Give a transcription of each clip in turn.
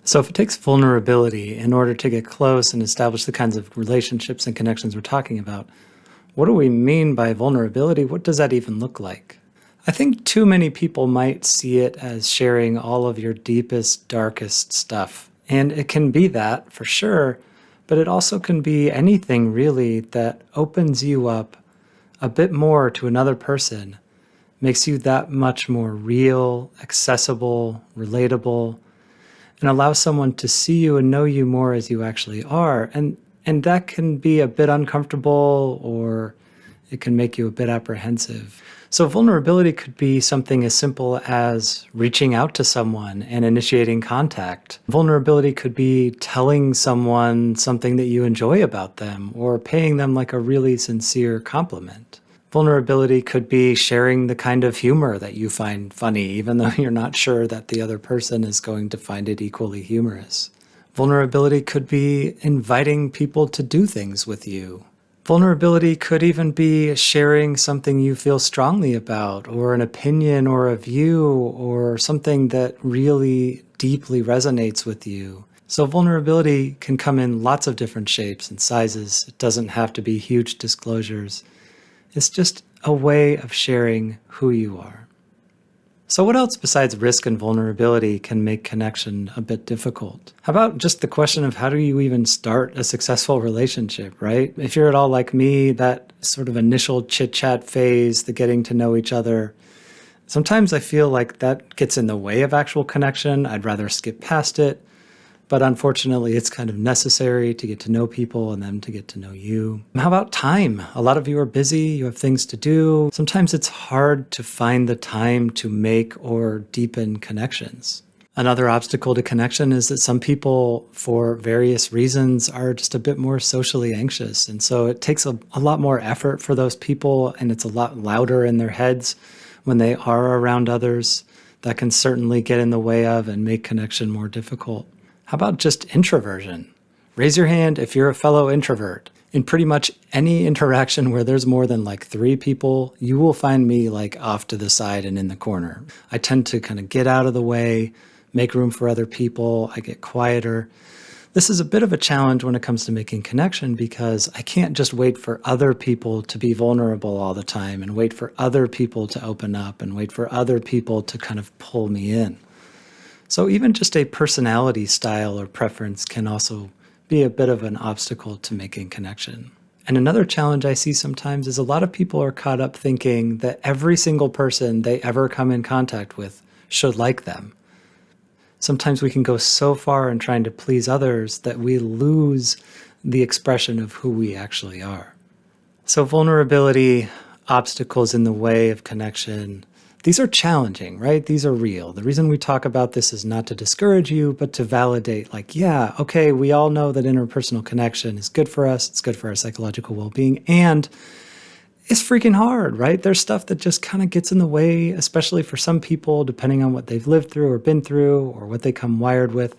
So if it takes vulnerability in order to get close and establish the kinds of relationships and connections we're talking about, what do we mean by vulnerability? What does that even look like? I think too many people might see it as sharing all of your deepest, darkest stuff. And it can be that, for sure, but it also can be anything really that opens you up a bit more to another person, makes you that much more real, accessible, relatable, and allows someone to see you and know you more as you actually are. And that can be a bit uncomfortable, or it can make you a bit apprehensive. So vulnerability could be something as simple as reaching out to someone and initiating contact. Vulnerability could be telling someone something that you enjoy about them or paying them like a really sincere compliment. Vulnerability could be sharing the kind of humor that you find funny, even though you're not sure that the other person is going to find it equally humorous. Vulnerability could be inviting people to do things with you. Vulnerability could even be sharing something you feel strongly about, or an opinion or a view, or something that really deeply resonates with you. So vulnerability can come in lots of different shapes and sizes. It doesn't have to be huge disclosures. It's just a way of sharing who you are. So what else besides risk and vulnerability can make connection a bit difficult? How about just the question of how do you even start a successful relationship, right? If you're at all like me, that sort of initial chit-chat phase, the getting to know each other, sometimes I feel like that gets in the way of actual connection. I'd rather skip past it. But unfortunately, it's kind of necessary to get to know people and them to get to know you. How about time? A lot of you are busy, you have things to do. Sometimes it's hard to find the time to make or deepen connections. Another obstacle to connection is that some people, for various reasons, are just a bit more socially anxious. And so it takes a lot more effort for those people, and it's a lot louder in their heads when they are around others. That can certainly get in the way of and make connection more difficult. How about just introversion? Raise your hand if you're a fellow introvert. In pretty much any interaction where there's more than like 3 people, you will find me like off to the side and in the corner. I tend to kind of get out of the way, make room for other people. I get quieter. This is a bit of a challenge when it comes to making connection because I can't just wait for other people to be vulnerable all the time and wait for other people to open up and wait for other people to kind of pull me in. So even just a personality style or preference can also be a bit of an obstacle to making connection. And another challenge I see sometimes is a lot of people are caught up thinking that every single person they ever come in contact with should like them. Sometimes we can go so far in trying to please others that we lose the expression of who we actually are. So vulnerability, obstacles in the way of connection, these are challenging, right? These are real. The reason we talk about this is not to discourage you, but to validate, like, yeah, okay, we all know that interpersonal connection is good for us. It's good for our psychological well-being. And it's freaking hard, right? There's stuff that just kind of gets in the way, especially for some people, depending on what they've lived through or been through or what they come wired with.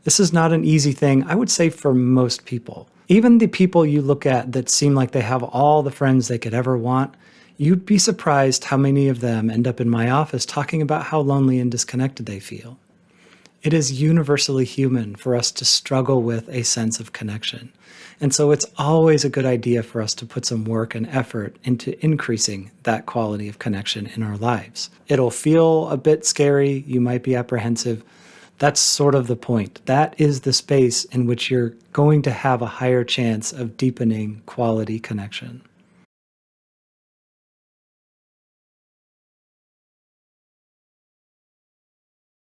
This is not an easy thing, I would say, for most people. Even the people you look at that seem like they have all the friends they could ever want, you'd be surprised how many of them end up in my office talking about how lonely and disconnected they feel. It is universally human for us to struggle with a sense of connection. And so it's always a good idea for us to put some work and effort into increasing that quality of connection in our lives. It'll feel a bit scary, you might be apprehensive. That's sort of the point. That is the space in which you're going to have a higher chance of deepening quality connection.